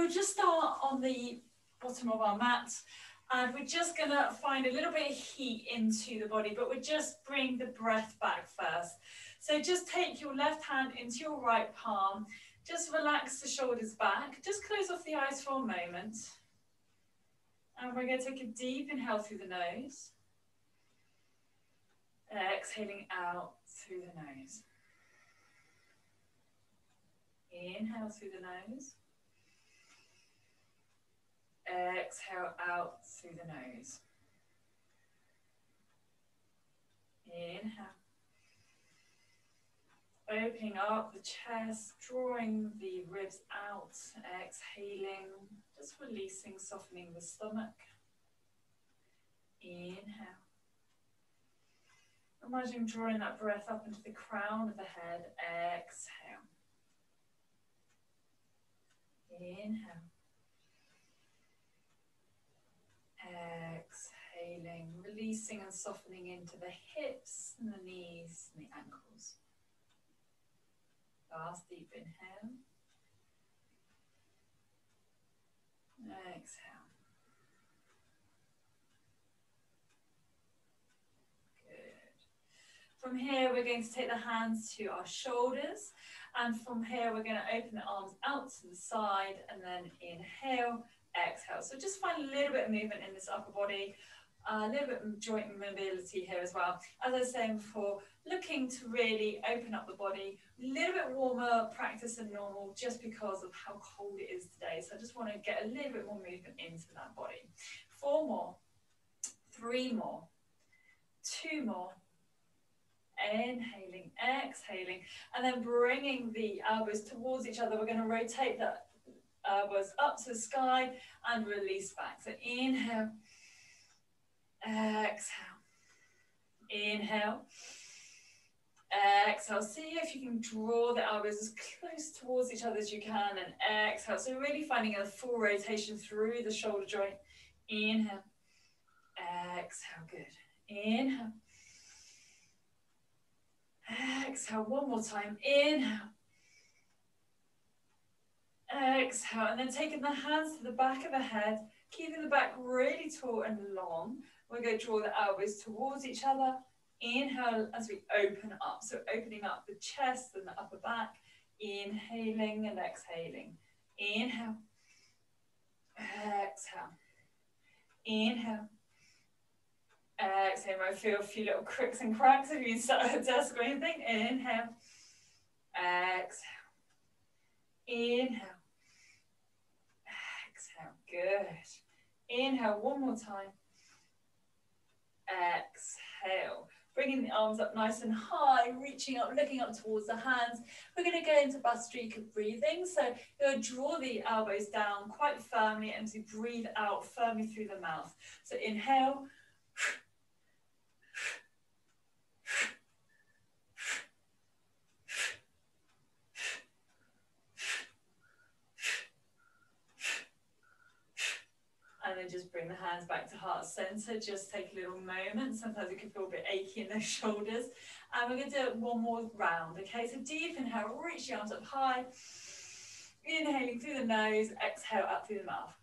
we'll just start on the bottom of our mat, and we're just going to find a little bit of heat into the body, but we'll just bring the breath back first. So just take your left hand into your right palm, just relax the shoulders back, just close off the eyes for a moment. And we're going to take a deep inhale through the nose, exhaling out through the nose. Inhale through the nose. Exhale out through the nose. Inhale. Opening up the chest, drawing the ribs out, exhaling, just releasing, softening the stomach. Inhale. Imagine drawing that breath up into the crown of the head. Exhale. Inhale. Exhaling, releasing and softening into the hips and the knees and the ankles. Last deep inhale. Exhale. Good. From here, we're going to take the hands to our shoulders. And from here, we're going to open the arms out to the side and then inhale, exhale. So just find a little bit of movement in this upper body, a little bit of joint mobility here as well. As I was saying before, looking to really open up the body, a little bit warmer practice than normal just because of how cold it is today. So I just want to get a little bit more movement into that body. 4 more, 3 more, 2 more. Inhaling, exhaling, and then bringing the elbows towards each other. We're going to rotate the elbows up to the sky and release back. So inhale, exhale, inhale, exhale. See if you can draw the elbows as close towards each other as you can, and exhale. So really finding a full rotation through the shoulder joint. Inhale, exhale, good. Inhale. Exhale, one more time. Inhale. Exhale, and then taking the hands to the back of the head, keeping the back really tall and long. We're going to draw the elbows towards each other. Inhale as we open up. So opening up the chest and the upper back. Inhaling and exhaling. Inhale. Exhale. Inhale. Exhale, I feel a few little cricks and cracks if you sat at a desk or anything. Inhale. Exhale. Inhale. Exhale. Good. Inhale one more time. Exhale. Bringing the arms up nice and high, reaching up, looking up towards the hands. We're going to go into Bhastrika breathing. So you're going to draw the elbows down quite firmly and to breathe out firmly through the mouth. So inhale. And then just bring the hands back to heart center. Just take a little moment. Sometimes it can feel a bit achy in those shoulders. And we're going to do it one more round. Okay, so deep inhale, reach the arms up high. Inhaling through the nose, exhale out through the mouth.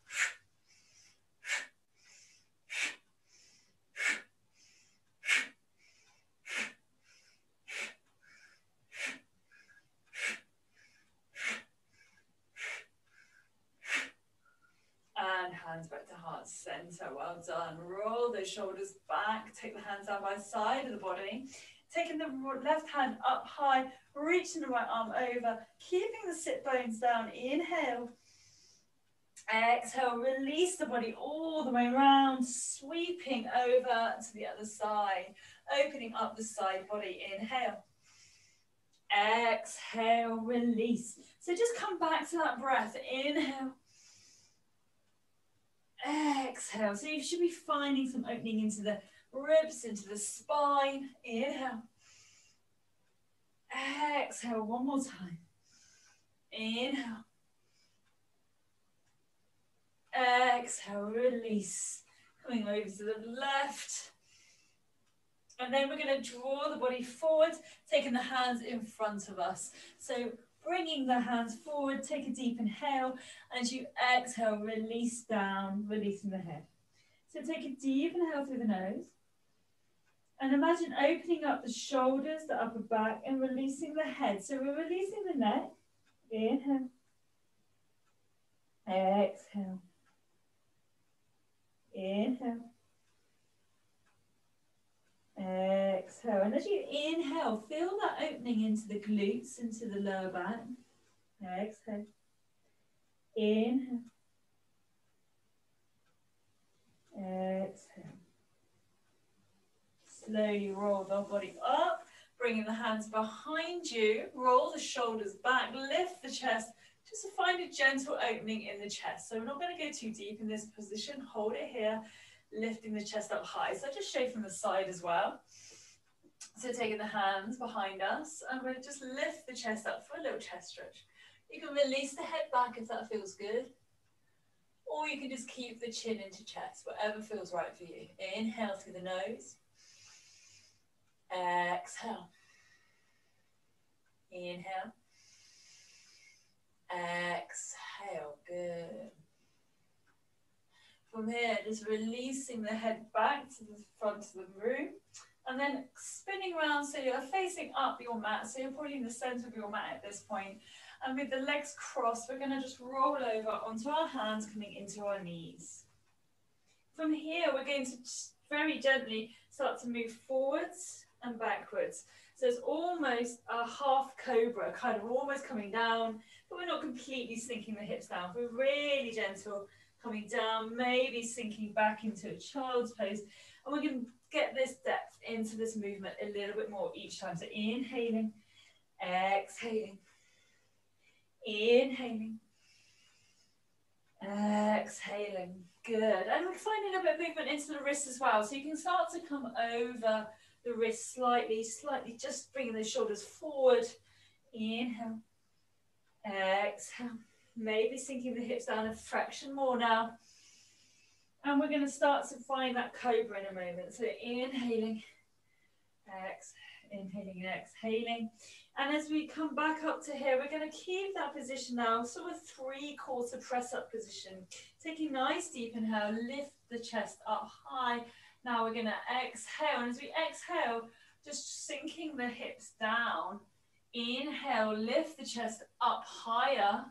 And hands back to heart center. Well done. Roll those shoulders back. Take the hands down by the side of the body. Taking the left hand up high. Reaching the right arm over. Keeping the sit bones down. Inhale. Exhale. Release the body all the way around. Sweeping over to the other side. Opening up the side body. Inhale. Exhale. Release. So just come back to that breath. Inhale. Exhale. So you should be finding some opening into the ribs, into the spine. Inhale. Exhale. One more time. Inhale. Exhale. Release. Coming over to the left. And then we're going to draw the body forward, taking the hands in front of us. So bringing the hands forward, take a deep inhale, and as you exhale, release down, releasing the head. So take a deep inhale through the nose, and imagine opening up the shoulders, the upper back, and releasing the head. So we're releasing the neck, inhale, exhale, inhale, exhale. And as you inhale, feel that opening into the glutes, into the lower back. Exhale. Inhale. Exhale. Slowly roll the body up, bringing the hands behind you. Roll the shoulders back, lift the chest, just to find a gentle opening in the chest. So we're not going to go too deep in this position. Hold it here, lifting the chest up high. So just show from the side as well. So taking the hands behind us, and we're going to just lift the chest up for a little chest stretch. You can release the head back if that feels good. Or you can just keep the chin into chest, whatever feels right for you. Inhale through the nose. Exhale. Inhale. Exhale. Good. From here, just releasing the head back to the front of the room. And then spinning around so you're facing up your mat. So you're probably in the center of your mat at this point. And with the legs crossed, we're going to just roll over onto our hands, coming into our knees. From here, we're going to very gently start to move forwards and backwards. So it's almost a half cobra, kind of almost coming down, but we're not completely sinking the hips down. We're really gentle, coming down, maybe sinking back into a child's pose. And we're going to get this depth into this movement a little bit more each time. So inhaling, exhaling, inhaling, exhaling. Good. And we're finding a bit of movement into the wrists as well. So you can start to come over the wrist slightly, just bringing the shoulders forward. Inhale, exhale. Maybe sinking the hips down a fraction more now. And we're going to start to find that cobra in a moment. So inhaling, inhaling and exhaling. And as we come back up to here, we're going to keep that position now, sort of 3/4 press up position. Taking nice deep inhale, lift the chest up high. Now we're going to exhale. And as we exhale, just sinking the hips down. Inhale, lift the chest up higher.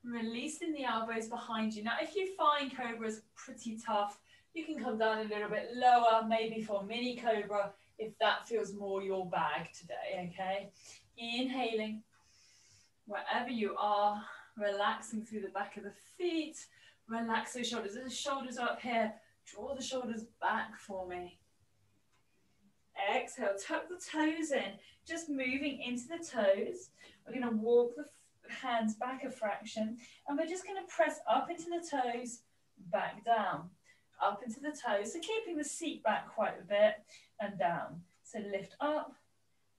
Releasing the elbows behind you. Now, if you find Cobra's pretty tough, you can come down a little bit lower, maybe for mini Cobra, if that feels more your bag today, okay? Inhaling, wherever you are, relaxing through the back of the feet, relax those shoulders. As the shoulders are up here, draw the shoulders back for me. Exhale, tuck the toes in, just moving into the toes. We're going to walk the hands back a fraction, and we're just going to press up into the toes, back down, up into the toes. So keeping the seat back quite a bit, and down. So lift up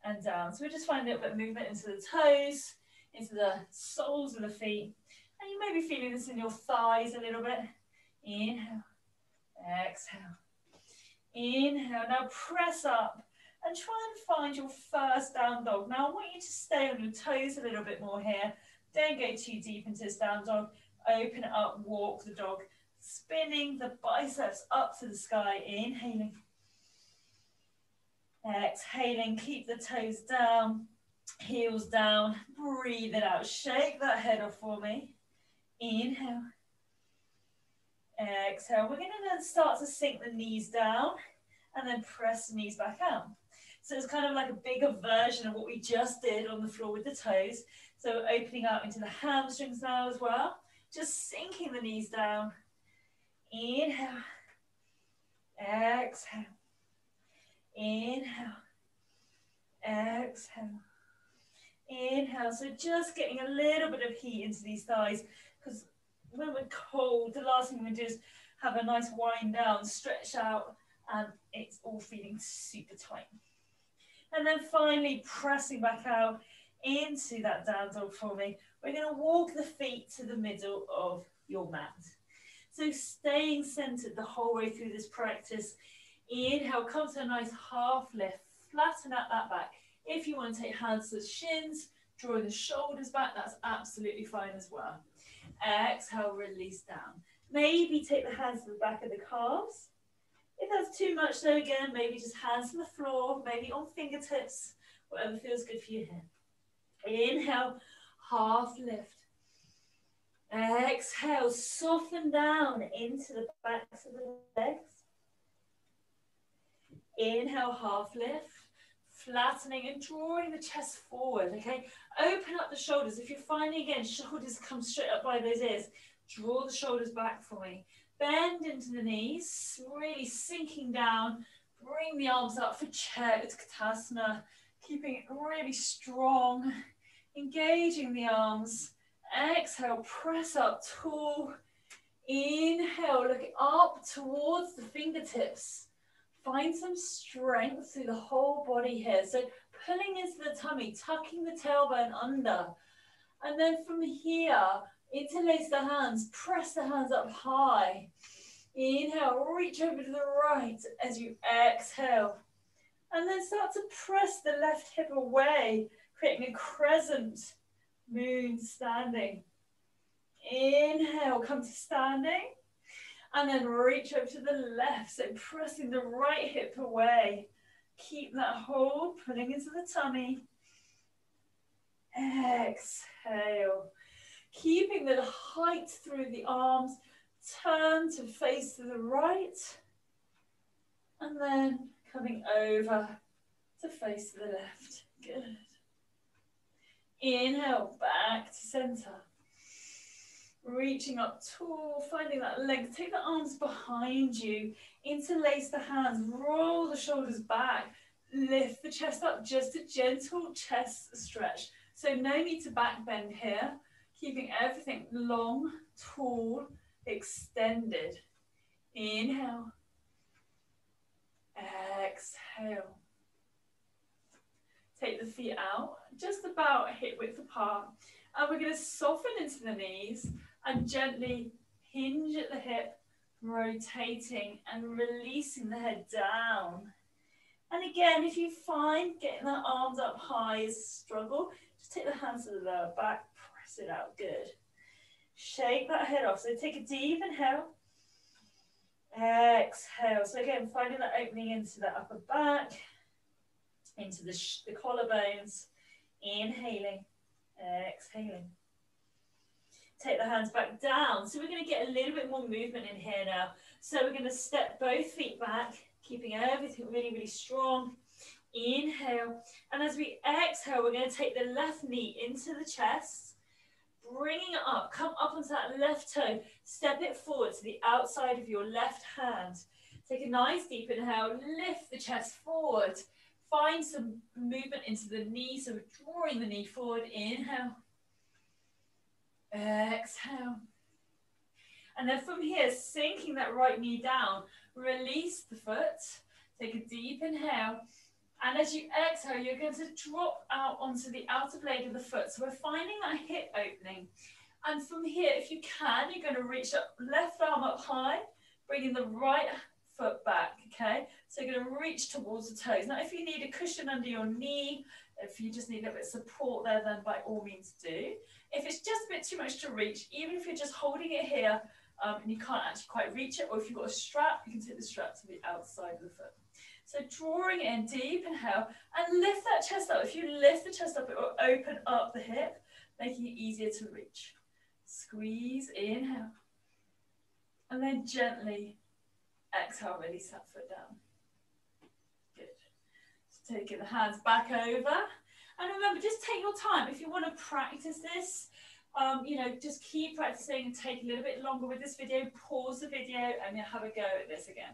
and down. So we're just finding a little bit of movement into the toes, into the soles of the feet, and you may be feeling this in your thighs a little bit. Inhale, exhale, inhale. Now press up and try and find your first down dog. Now I want you to stay on your toes a little bit more here. Don't go too deep into this down dog. Open it up, walk the dog, spinning the biceps up to the sky. Inhaling, exhaling, keep the toes down, heels down, breathe it out. Shake that head off for me. Inhale, exhale. We're going to then start to sink the knees down and then press the knees back out. So it's kind of like a bigger version of what we just did on the floor with the toes. So opening out into the hamstrings now as well. Just sinking the knees down. Inhale. Exhale. Inhale. Exhale. Inhale. So just getting a little bit of heat into these thighs, because when we're cold, the last thing we do is have a nice wind down, stretch out, and it's all feeling super tight. And then finally pressing back out into that down dog for me. We're going to walk the feet to the middle of your mat. So staying centered the whole way through this practice. Inhale, come to a nice half lift, flatten out that back. If you want to take hands to the shins, Drawing the shoulders back, that's absolutely fine as well. Exhale, release down. Maybe take the hands to the back of the calves. If that's too much though, again, maybe just hands on the floor, maybe on fingertips, whatever feels good for you here. Inhale, half lift. Exhale, soften down into the backs of the legs. Inhale, half lift. Flattening and drawing the chest forward, okay? Open up the shoulders. If you're finding, again, shoulders come straight up by those ears, draw the shoulders back for me. Bend into the knees, really sinking down. Bring the arms up for Utkatasana, keeping it really strong. Engaging the arms. Exhale, press up tall. Inhale, looking up towards the fingertips. Find some strength through the whole body here. So pulling into the tummy, tucking the tailbone under. And then from here, interlace the hands, press the hands up high. Inhale, reach over to the right as you exhale. And then start to press the left hip away, creating a crescent moon standing. Inhale, come to standing. And then reach over to the left, so pressing the right hip away. Keep that hold, pulling into the tummy. Exhale. Keeping the height through the arms. Turn to face to the right. And then coming over to face to the left. Good. Inhale, back to center. Reaching up tall, finding that length. Take the arms behind you. Interlace the hands. Roll the shoulders back. Lift the chest up. Just a gentle chest stretch. So no need to back bend here. Keeping everything long, tall, extended. Inhale. Exhale. Take the feet out. Just about hip width apart. And we're going to soften into the knees and gently hinge at the hip, rotating and releasing the head down. And again, if you find getting the arms up high is a struggle, just take the hands to the lower back, press it out, good. Shake that head off, so take a deep inhale. Exhale, so again, finding that opening into the upper back, into the collarbones, inhaling, exhaling. Take the hands back down. So we're going to get a little bit more movement in here now. So we're going to step both feet back, keeping everything really, really strong. Inhale. And as we exhale, we're going to take the left knee into the chest, bringing it up. Come up onto that left toe. Step it forward to the outside of your left hand. Take a nice deep inhale. Lift the chest forward. Find some movement into the knee. So we're drawing the knee forward. Inhale. Exhale. And then from here, sinking that right knee down, release the foot. Take a deep inhale. And as you exhale, you're going to drop out onto the outer blade of the foot. So we're finding that hip opening. And from here, if you can, you're going to reach up, left arm up high, bringing the right foot back, okay? So you're going to reach towards the toes. Now, if you need a cushion under your knee, if you just need a bit of support there, then by all means do. If it's just a bit too much to reach, even if you're just holding it here and you can't actually quite reach it, or if you've got a strap, you can take the strap to the outside of the foot. So drawing in, deep inhale, and lift that chest up. If you lift the chest up, it will open up the hip, making it easier to reach. Squeeze, inhale. And then gently exhale, release that foot down. Good. So taking the hands back over. And remember, just take your time. If you want to practice this, you know, just keep practicing and take a little bit longer with this video. Pause the video and you'll have a go at this again.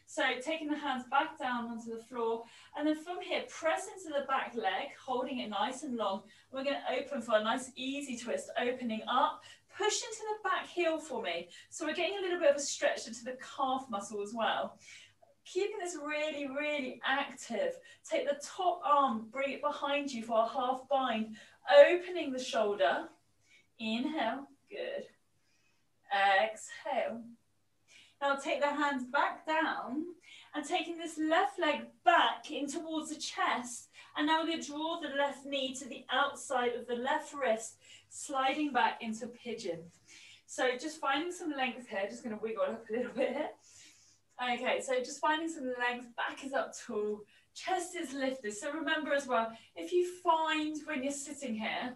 So taking the hands back down onto the floor. And then from here, press into the back leg, holding it nice and long. We're going to open for a nice easy twist, opening up. Push into the back heel for me. So we're getting a little bit of a stretch into the calf muscle as well. Keeping this really, really active. Take the top arm, bring it behind you for a half bind. Opening the shoulder. Inhale. Good. Exhale. Now take the hands back down. And taking this left leg back in towards the chest. And now we're going to draw the left knee to the outside of the left wrist, sliding back into pigeon. So just finding some length here, just going to wiggle up a little bit here. Okay, so just finding some length, back is up tall, chest is lifted. So remember as well, if you find when you're sitting here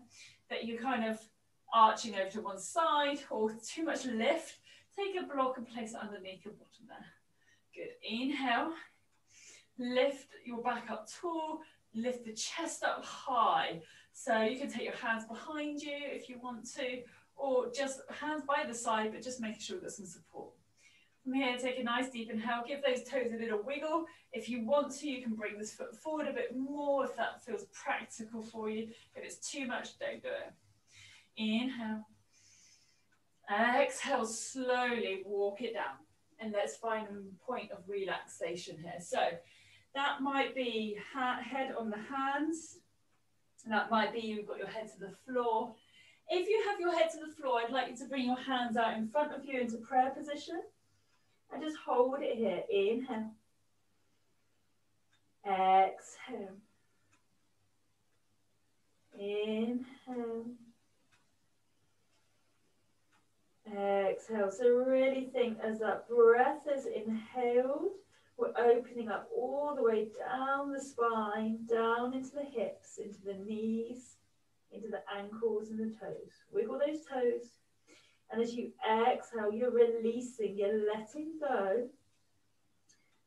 that you're kind of arching over to one side or too much lift, take a block and place it underneath your bottom there. Good, inhale, lift your back up tall, lift the chest up high. So you can take your hands behind you if you want to, or just hands by the side, but just making sure you've got some support. From here, take a nice deep inhale, give those toes a little wiggle. If you want to, you can bring this foot forward a bit more if that feels practical for you. If it's too much, don't do it. Inhale. Exhale, slowly walk it down. And let's find a point of relaxation here. So that might be head on the hands. That might be you've got your head to the floor. If you have your head to the floor, I'd like you to bring your hands out in front of you into prayer position. And just hold it here. Inhale. Exhale. Inhale. Exhale. So really think as that breath is inhaled, we're opening up all the way down the spine, down into the hips, into the knees, into the ankles and the toes. Wiggle those toes. And as you exhale, you're releasing, you're letting go,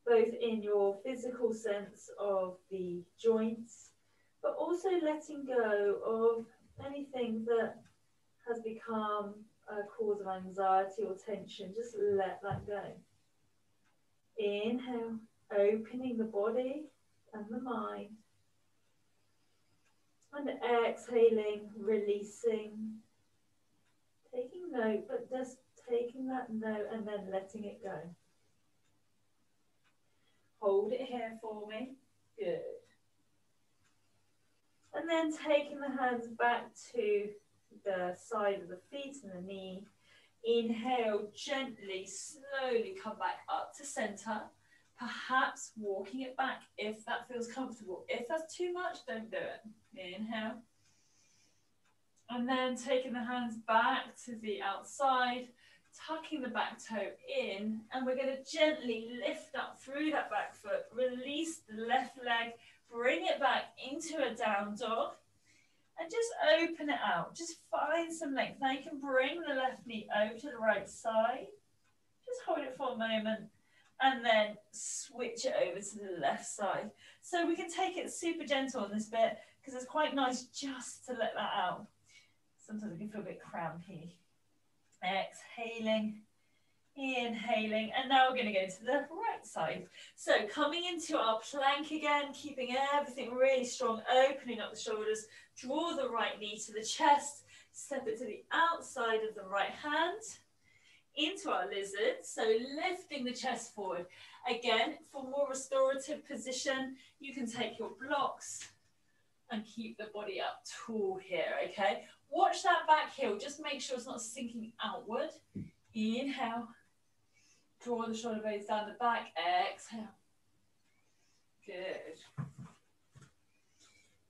both in your physical sense of the joints, but also letting go of anything that has become a cause of anxiety or tension. Just let that go. Inhale, opening the body and the mind. And exhaling, releasing. Taking note, but just taking that note and then letting it go. Hold it here for me. Good. And then taking the hands back to the side of the feet and the knee. Inhale, gently, slowly come back up to center. Perhaps walking it back if that feels comfortable. If that's too much, don't do it. Inhale. And then taking the hands back to the outside, tucking the back toe in, and we're going to gently lift up through that back foot, release the left leg, bring it back into a down dog, and just open it out. Just find some length. Now you can bring the left knee over to the right side. Just hold it for a moment, and then switch it over to the left side. So we can take it super gentle on this bit, because it's quite nice just to let that out. Sometimes it can feel a bit crampy. Exhaling, inhaling, and now we're going to go to the right side. So coming into our plank again, keeping everything really strong, opening up the shoulders, draw the right knee to the chest, step it to the outside of the right hand, into our lizard, so lifting the chest forward. Again, for more restorative position, you can take your blocks and keep the body up tall here, okay? Watch that back heel, just make sure it's not sinking outward. Inhale, draw the shoulder blades down the back, exhale. Good.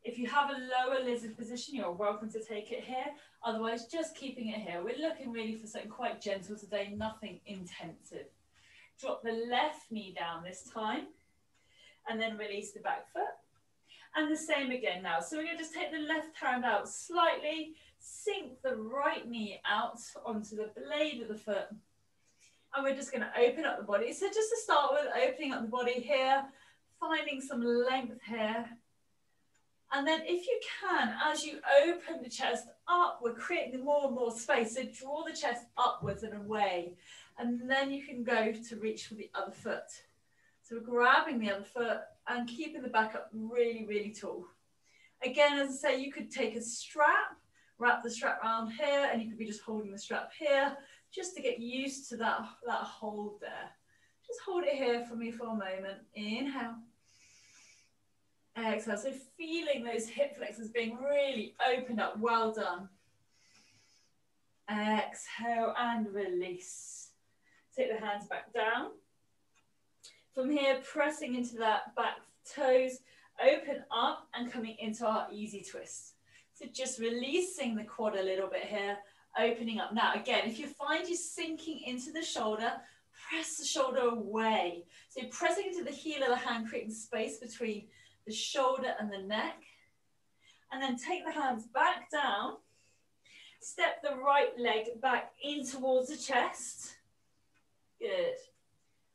If you have a lower lizard position, you're welcome to take it here. Otherwise, just keeping it here. We're looking really for something quite gentle today, nothing intensive. Drop the left knee down this time, and then release the back foot. And the same again now. So we're going to just take the left hand out slightly, sink the right knee out onto the blade of the foot. And we're just going to open up the body. So just to start with, opening up the body here, finding some length here. And then if you can, as you open the chest up, we're creating more and more space. So draw the chest upwards and away. And then you can go to reach for the other foot. So we're grabbing the other foot and keeping the back up really, really tall. Again, as I say, you could take a strap, wrap the strap around here, and you could be just holding the strap here, just to get used to that hold there. Just hold it here for me for a moment. Inhale. Exhale. So feeling those hip flexors being really opened up. Well done. Exhale and release. Take the hands back down. From here, pressing into that back toes, open up and coming into our easy twist. So just releasing the quad a little bit here, opening up. Now, again, if you find you're sinking into the shoulder, press the shoulder away. So you're pressing into the heel of the hand, creating space between the shoulder and the neck. And then take the hands back down. Step the right leg back in towards the chest. Good.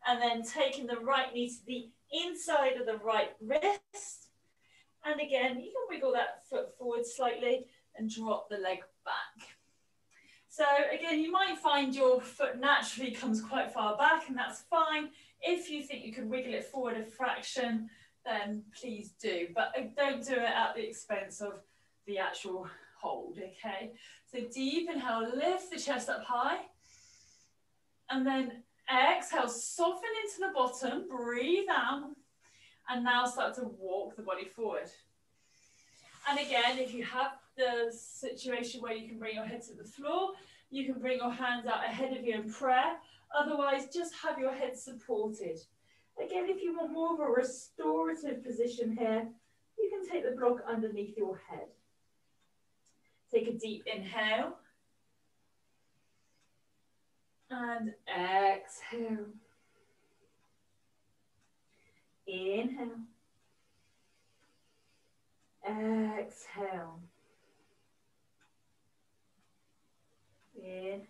And then taking the right knee to the inside of the right wrist. And again, you can wiggle that foot forward slightly and drop the leg back. So again, you might find your foot naturally comes quite far back, and that's fine. If you think you could wiggle it forward a fraction, then please do. But don't do it at the expense of the actual hold, okay? So deep inhale, lift the chest up high. And then exhale, soften into the bottom, breathe out. And now start to walk the body forward. And again, if you have the situation where you can bring your head to the floor, you can bring your hands out ahead of you in prayer. Otherwise, just have your head supported. Again, if you want more of a restorative position here, you can take the block underneath your head. Take a deep inhale. And exhale. Inhale. Exhale. Inhale.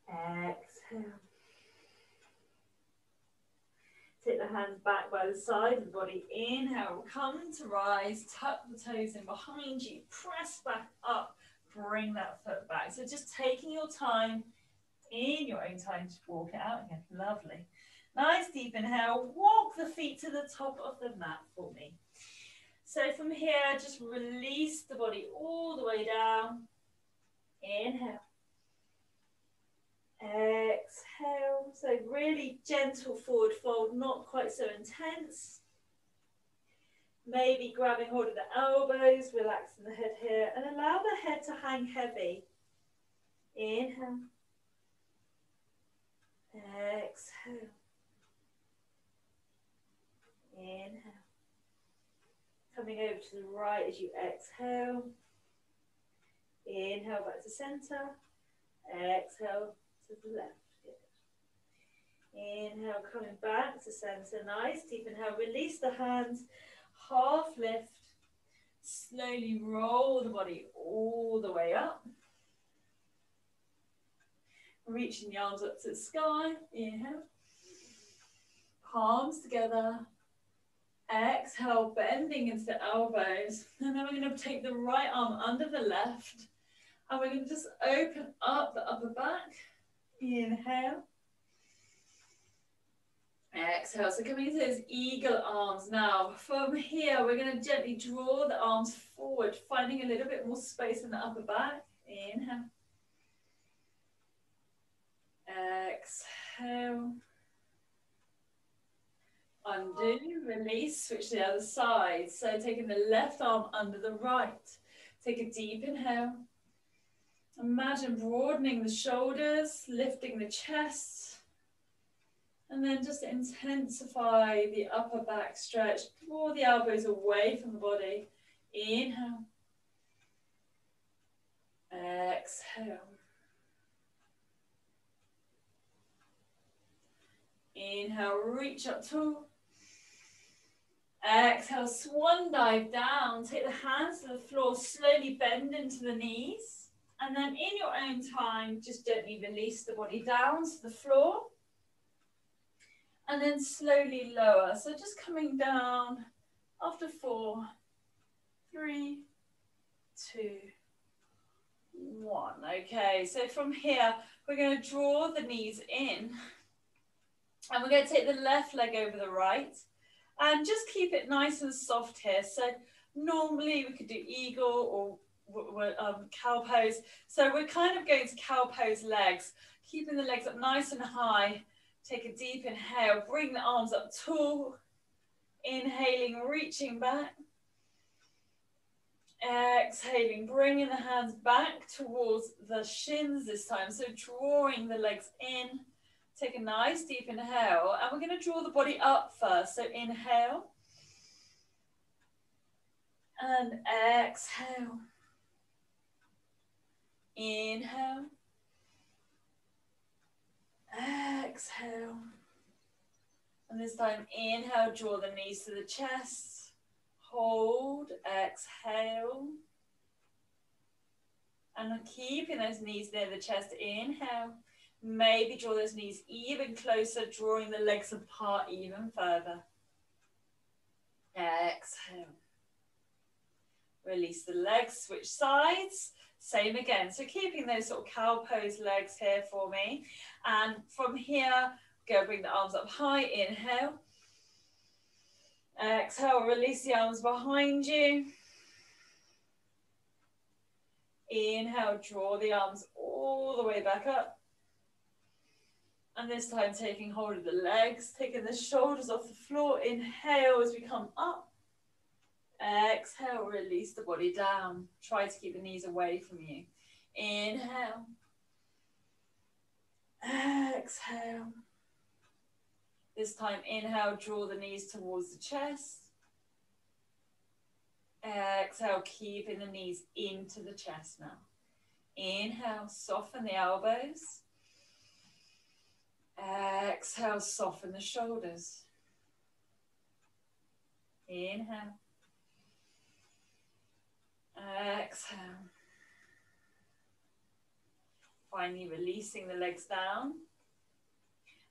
Exhale. Take the hands back by the side of the body. Inhale, come to rise, tuck the toes in behind you, press back up, bring that foot back. So just taking your time, in your own time, to walk it out again. Lovely. Nice deep inhale, walk the feet to the top of the mat for me. So from here, just release the body all the way down. Inhale. Exhale. So really gentle forward fold, not quite so intense. Maybe grabbing hold of the elbows, relaxing the head here, and allow the head to hang heavy. Inhale. Exhale. Inhale. Coming over to the right as you exhale. Inhale back to center. Exhale to the left. Good. Inhale, coming back to center. Nice. Deep inhale. Release the hands. Half lift. Slowly roll the body all the way up. Reaching the arms up to the sky. Inhale. Palms together. Exhale, bending into the elbows. And then we're going to take the right arm under the left. And we're going to just open up the upper back. Inhale. Exhale. So coming into those eagle arms now. From here, we're going to gently draw the arms forward, finding a little bit more space in the upper back. Inhale. Exhale. Undo, release, switch to the other side. So taking the left arm under the right. Take a deep inhale. Imagine broadening the shoulders, lifting the chest. And then just intensify the upper back stretch. Draw the elbows away from the body. Inhale. Exhale. Inhale, reach up tall. Exhale, swan dive down. Take the hands to the floor, slowly bend into the knees. And then in your own time, just gently release the body down to the floor. And then slowly lower. So just coming down after 4, 3, 2, 1. Okay, so from here, we're going to draw the knees in. And we're going to take the left leg over the right. And just keep it nice and soft here. So normally we could do eagle or cow pose. So we're kind of going to cow pose legs, keeping the legs up nice and high. Take a deep inhale, bring the arms up tall. Inhaling, reaching back. Exhaling, bringing the hands back towards the shins this time. So drawing the legs in, Take a nice deep inhale, and we're going to draw the body up first. So inhale and exhale. Inhale, exhale. And this time, inhale, draw the knees to the chest. Hold, exhale. And keeping those knees near the chest, inhale. Maybe draw those knees even closer, drawing the legs apart even further. Exhale. Release the legs, switch sides. Same again. So keeping those sort of cow pose legs here for me. And from here, go bring the arms up high. Inhale. Exhale, release the arms behind you. Inhale, draw the arms all the way back up. And this time taking hold of the legs, taking the shoulders off the floor. Inhale as we come up. Exhale, release the body down. Try to keep the knees away from you. Inhale. Exhale. This time, inhale, draw the knees towards the chest. Exhale, keeping the knees into the chest now. Inhale, soften the elbows. Exhale, soften the shoulders. Inhale. Exhale. Finally releasing the legs down.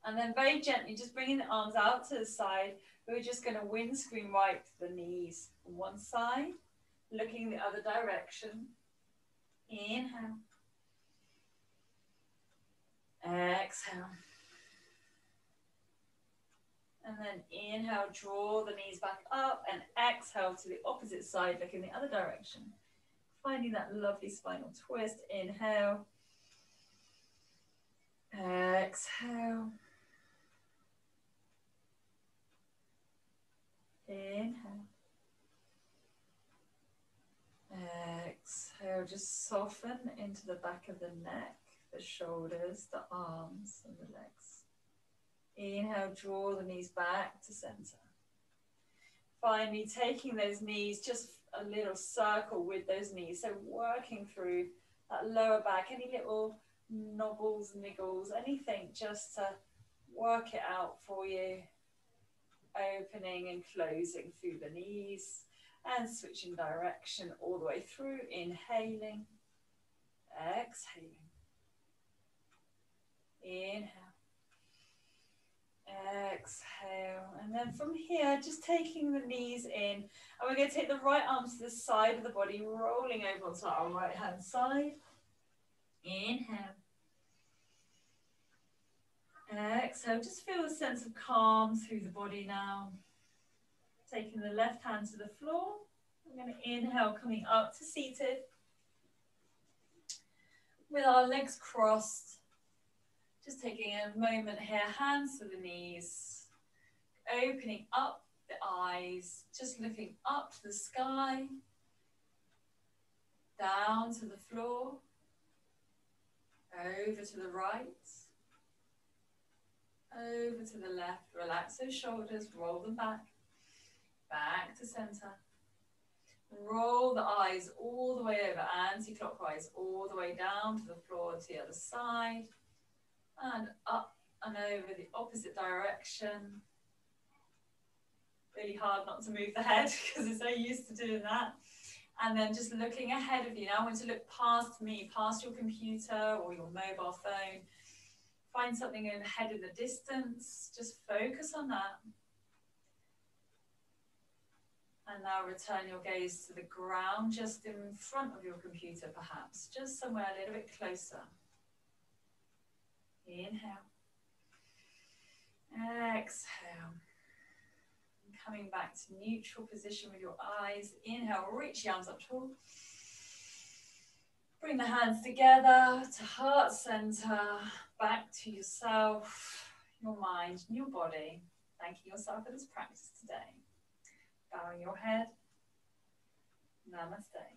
And then very gently just bringing the arms out to the side. We're just going to windscreen wipe the knees from one side, looking the other direction. Inhale. Exhale. And then inhale, draw the knees back up, and exhale to the opposite side, looking the other direction. Finding that lovely spinal twist. Inhale. Exhale. Inhale. Exhale. Just soften into the back of the neck, the shoulders, the arms, and the legs. Inhale, draw the knees back to center. Finally, taking those knees, just a little circle with those knees. So working through that lower back, any little nobbles, niggles, anything just to work it out for you. Opening and closing through the knees and switching direction all the way through. Inhaling, exhaling. Inhale. Exhale, and then from here just taking the knees in, and we're going to take the right arms to the side of the body, rolling over onto our right hand side. Inhale. Exhale, just feel a sense of calm through the body now. Taking the left hand to the floor. I'm going to inhale, coming up to seated with our legs crossed. Just taking a moment here, hands to the knees, opening up the eyes, just looking up to the sky, down to the floor, over to the right, over to the left. Relax those shoulders, roll them back, back to center. Roll the eyes all the way over, anti-clockwise, all the way down to the floor to the other side. And up and over the opposite direction. Really hard not to move the head because it's so used to doing that. And then just looking ahead of you. Now I want to look past me, past your computer or your mobile phone. Find something ahead in the distance. Just focus on that. And now return your gaze to the ground just in front of your computer perhaps. Just somewhere a little bit closer. Inhale. Exhale. And coming back to neutral position with your eyes. Inhale, reach the arms up tall. Bring the hands together to heart center. Back to yourself, your mind, and your body. Thanking yourself for this practice today. Bowing your head. Namaste.